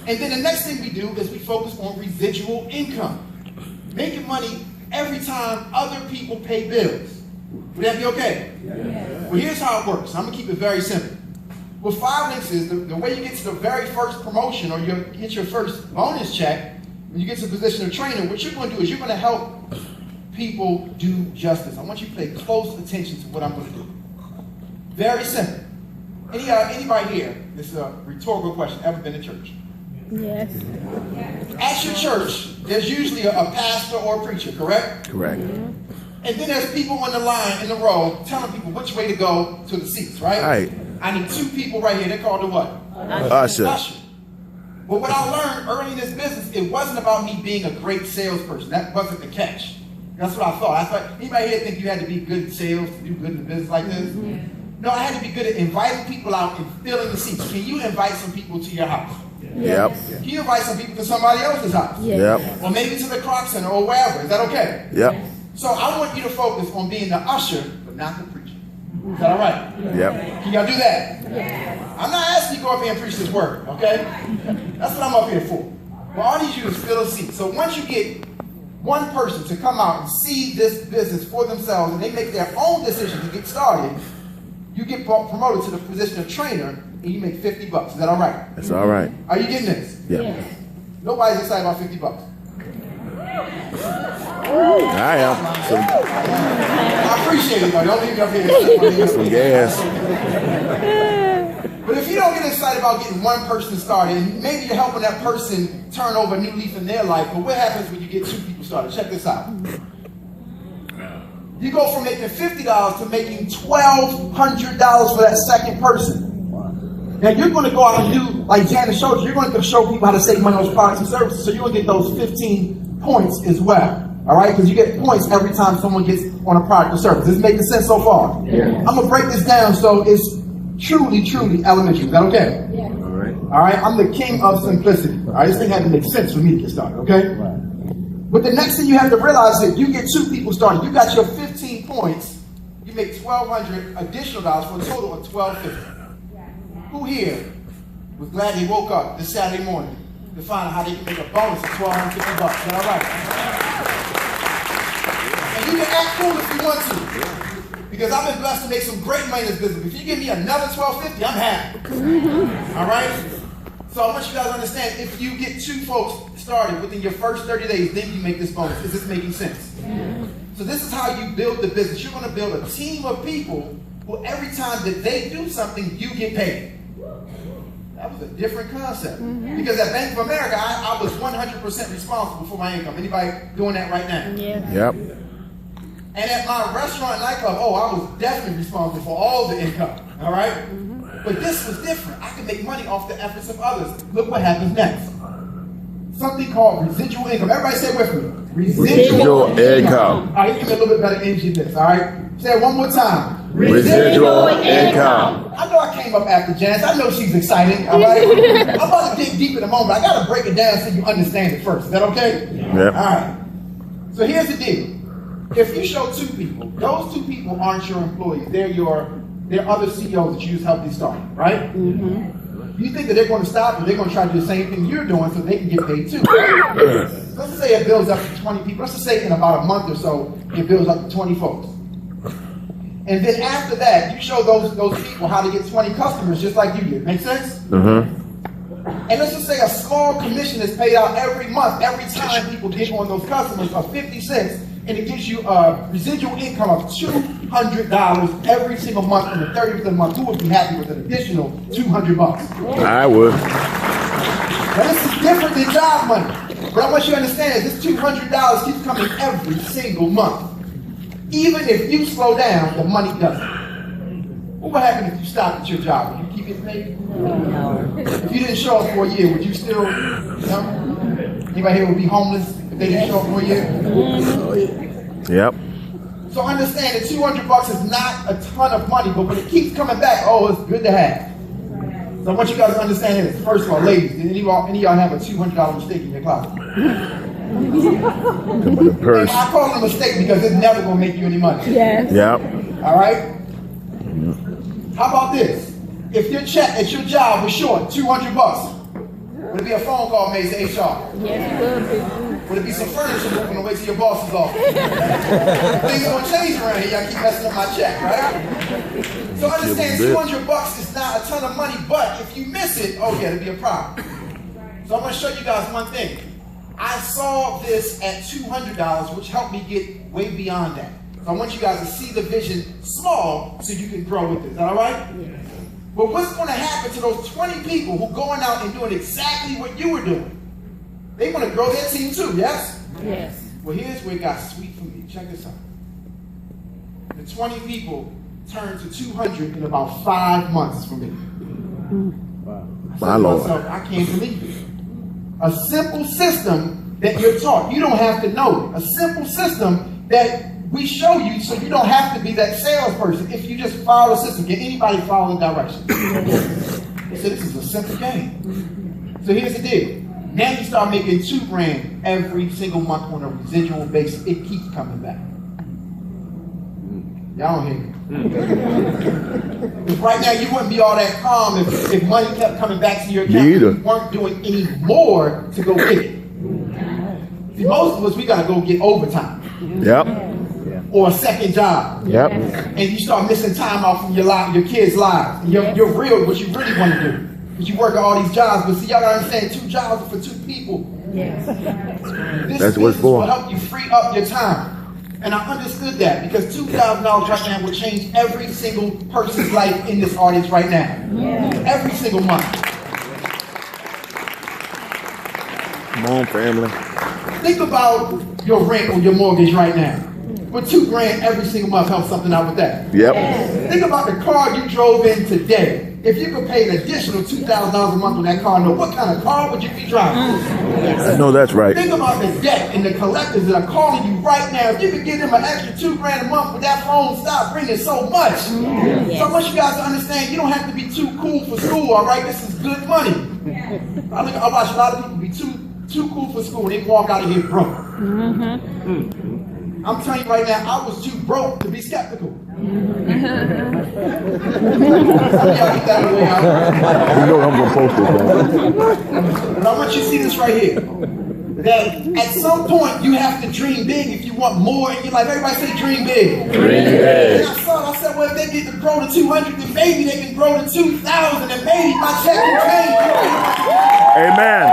And then the next thing we do is we focus on residual income. Making money every time other people pay bills. Would that be okay? Yes. Well, here's how it works. I'm going to keep it very simple. With 5 links is the way you get to the very first promotion or you get your first bonus check, when you get to the position of trainer, what you're going to do is you're going to help people do justice. I want you to pay close attention to what I'm going to do. Very simple. Anybody here, this is a rhetorical question, ever been to church? Yes. At your church, there's usually a pastor or a preacher, correct? Correct. And then there's people on the line in the row telling people which way to go to the seats, right? Right. I need 2 people right here. They're called the what? Usher. But what I learned early in this business, it wasn't about me being a great salesperson. That wasn't the catch. That's what I thought. I thought, anybody here think you had to be good at sales to do good in the business like this? No, I had to be good at inviting people out and filling the seats. Can you invite some people to your house? Yep. Can you invite some people to somebody else's house? Yep. Or maybe to the Croc Center or wherever. Is that okay? Yep. So I want you to focus on being the usher, but not the preacher. Is that all right? Yep. Can y'all do that? Yeah. I'm not asking you to go up here and preach this word, okay? That's what I'm up here for. But all I need you to fill a seat. So once you get one person to come out and see this business for themselves and they make their own decision to get started, you get promoted to the position of trainer and you make $50. Is that all right? That's all right. Are you getting this? Yep. Yes. Nobody's excited about $50. I am. I appreciate it, though. Don't leave me up here. Some gas. But if you don't get excited about getting one person started, maybe you're helping that person turn over a new leaf in their life, but what happens when you get 2 people started? Check this out. You go from making $50 to making $1,200 for that second person. Now you're going to go out and do, like Janice showed you, you're going to show people how to save money on those products and services, so you're going to get those 15 points as well. All right? Because you get points every time someone gets on a product or service. Is this making sense so far? Yeah. I'm going to break this down so it's truly, truly elementary. Is that okay? Yeah. All right. All right? I'm the king of simplicity. All right? This thing had to make sense for me to get started, okay? Right. But the next thing you have to realize is you get 2 people started. You got your 15 points. You make $1,200 additional dollars for a total of $1,250. Who here was glad they woke up this Saturday morning to find out how they can make a bonus of $1,250? Is that all right? And you can act cool if you want to, because I've been blessed to make some great money in this business. If you give me another $1,250, I'm happy. All right? So I want you guys to understand, if you get 2 folks started within your first 30 days, then you make this bonus. Is this making sense? So this is how you build the business. You're going to build a team of people who every time that they do something, you get paid. That was a different concept. Because at Bank of America, I was 100% responsible for my income. Anybody doing that right now? Yeah. Yep. And at my restaurant and nightclub, I was definitely responsible for all the income. All right? But this was different. I could make money off the efforts of others. Look what happens next. Something called residual income. Everybody say it with me. Residual income. All right, give me a little bit better energy than this. All right? Say it one more time. Residual income. I know I came up after Janice. I know she's excited. All right? I'm about to dig deep in a moment. I got to break it down so you understand it first. Is that okay? Yep. All right. So here's the deal. If you show 2 people, those 2 people aren't your employees. They're other CEOs that you just helped get started, right? You think that they're going to stop and they're going to try to do the same thing you're doing so they can get paid too, right? Let's just say it builds up to 20 people. Let's just say in about a month or so, it builds up to 20 folks. And then after that, you show those people how to get 20 customers just like you did. Make sense? And let's just say a small commission is paid out every month, every time people get on those customers of 50 cents, and it gives you a residual income of $200 every single month on the 30th of the month. Who would be happy with an additional $200? I would. Now this is different than job money. But I want you to understand is this $200 keeps coming every single month. Even if you slow down, the money doesn't. What would happen if you stopped at your job? Would you keep getting paid? No. If you didn't show up for a year, would you still, anybody here would be homeless if they didn't show up for a year? Yep. So understand that $200 is not a ton of money, but when it keeps coming back, it's good to have. So I want you guys to understand this. First of all, ladies, did any of y'all have a $200 mistake in your closet? And I call it a mistake because it's never going to make you any money. Yes. Yep. All right? How about this? If your check at your job was short $200, Would it be a phone call made to HR? Yes, it would be. Would it be some furniture moving away to your boss's office? Things are gonna change around here. Y'all keep messing up my check, right? So understand, $200 is not a ton of money, but if you miss it, oh yeah, it'll be a problem. So I'm gonna show you guys one thing. I saw this at $200, which helped me get way beyond that. So I want you guys to see the vision small so you can grow with it. Is that all right? Yes. But what's going to happen to those 20 people who are going out and doing exactly what you were doing? They want to grow their team too, yes? Yes. Well, here's where it got sweet for me. Check this out. The 20 people turned to 200 in about 5 months for me. My Lord. Myself, I can't believe it. A simple system that you're taught. You don't have to know it. A simple system that we show you so you don't have to be that salesperson. If you just follow the system, can anybody follow the directions? So this is a simple game. So here's the deal. Now you start making $2 grand every single month on a residual basis. It keeps coming back. Y'all don't hear me. Because right now you wouldn't be all that calm if money kept coming back to your account. You weren't doing any more to go get it. See, most of us, we got to go get overtime. Yep. Or a second job. Yep. And you start missing time off from your kids' lives. And you're real what you really want to do. Because you work at all these jobs. But see, y'all got to understand, 2 jobs are for 2 people. Yes. This what it's for. will help you free up your time. And I understood that because $2,000 right now will change every single person's life in this audience right now. Yes. Every single month. Come on, family. Think about your rent or your mortgage right now. But $2 grand every single month helps something out with that. Yep. Think about the car you drove in today. If you could pay an additional $2,000 a month on that car, what kind of car would you be driving? I know that's right. Think about the debt and the collectors that are calling you right now. If you could give them an extra $2 grand a month, but that phone stop ringing so much. So I want you guys to understand, you don't have to be too cool for school, all right? This is good money. I watch a lot of people be too cool for school and they walk out of here broke. I'm telling you right now, I was too broke to be skeptical. You know I'm gonna post this, man. But I want you to see this right here. That at some point you have to dream big if you want more. And you're like, everybody say dream big. Dream big. And I said, well, if they get to grow to 200, then maybe they can grow to 2,000, and maybe my check can change. Amen.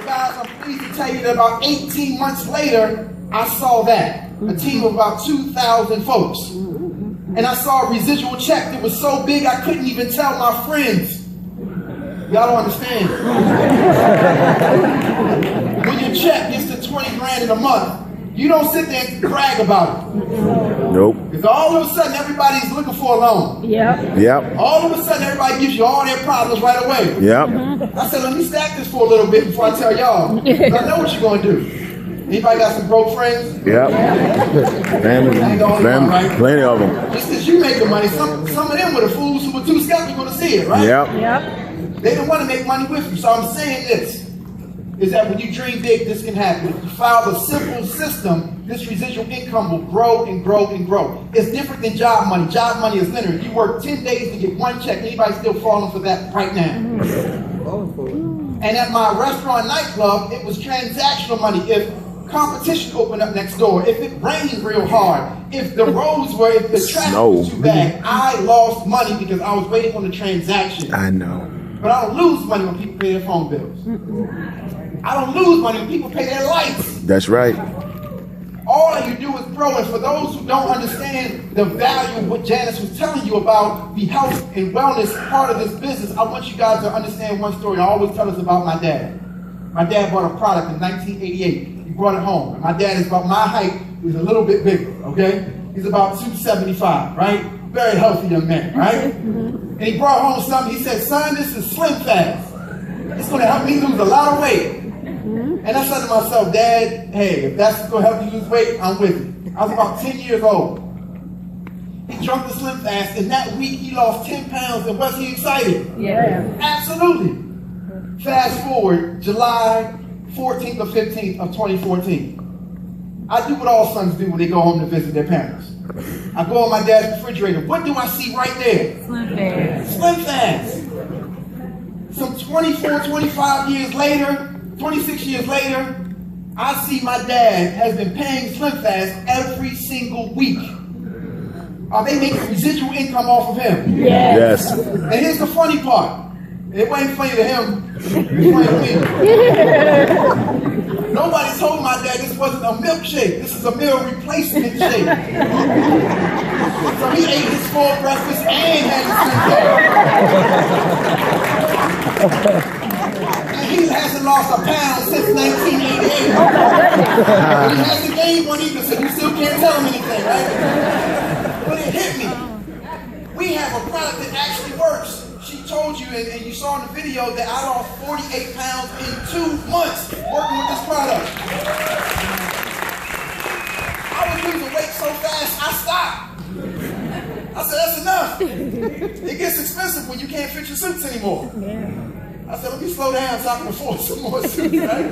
Guys, I'm pleased to tell you that about 18 months later, I saw that. A team of about 2,000 folks. And I saw a residual check that was so big I couldn't even tell my friends. Y'all don't understand. When your check gets to 20 grand in a month, you don't sit there and brag about it. Nope. Because all of a sudden everybody's looking for a loan. Yep. All of a sudden everybody gives you all their problems right away. Yep. I said, let me stack this for a little bit before I tell y'all. I know what you're going to do. Anybody got some broke friends? Yep. Family, right? Plenty of them. Just because you make the money, some of them were the fools who were too skeptical to see it, right? Yep. They didn't want to make money with you. So I'm saying this, is that when you dream big, this can happen. If you follow a simple system, this residual income will grow and grow and grow. It's different than job money. Job money is linear. You work 10 days to get 1 check. Anybody still falling for that right now? And at my restaurant nightclub, it was transactional money. If competition opened up next door, if it rained real hard, if the roads were, if the traffic was too bad, I lost money because I was waiting on the transaction. I know. But I don't lose money when people pay their phone bills. I don't lose money when people pay their lights. That's right. All that you do is grow. And for those who don't understand the value of what Janice was telling you about the health and wellness part of this business, I want you guys to understand one story. I always tell us about my dad. My dad bought a product in 1988. He brought it home. My dad is about my height. He's a little bit bigger, okay? He's about 275, right? Very healthy young man, right? And he brought home something. He said, son, this is Slim Fast. It's going to help me lose a lot of weight. And I said to myself, Dad, hey, if that's going to help you lose weight, I'm with you. I was about 10 years old. He drank the Slim Fast, and that week he lost 10 pounds, and was he excited? Yeah. Absolutely. Fast forward, July 14th or 15th of 2014. I do what all sons do when they go home to visit their parents. I go on my dad's refrigerator. What do I see right there? Slim Fast. Slim Fast. Some 24, 25 years later, 26 years later, I see my dad has been paying Slim Fast every single week. Are they making residual income off of him? Yes. And here's the funny part. It wasn't funny to him, it was funny to me. Nobody told my dad this wasn't a milkshake. This is a meal replacement shake. So he ate his full breakfast and had his Slim Fast. And he hasn't lost a pound since 1988. He hasn't gained one either, so you still can't tell him anything, right? But it hit me. We have a product that actually works. She told you, and you saw in the video, that I lost 48 pounds in 2 months working with this product. I was losing weight so fast, I stopped. I said, that's enough. It gets expensive when you can't fit your suits anymore. I said, let me slow down so I can afford some more suits, right?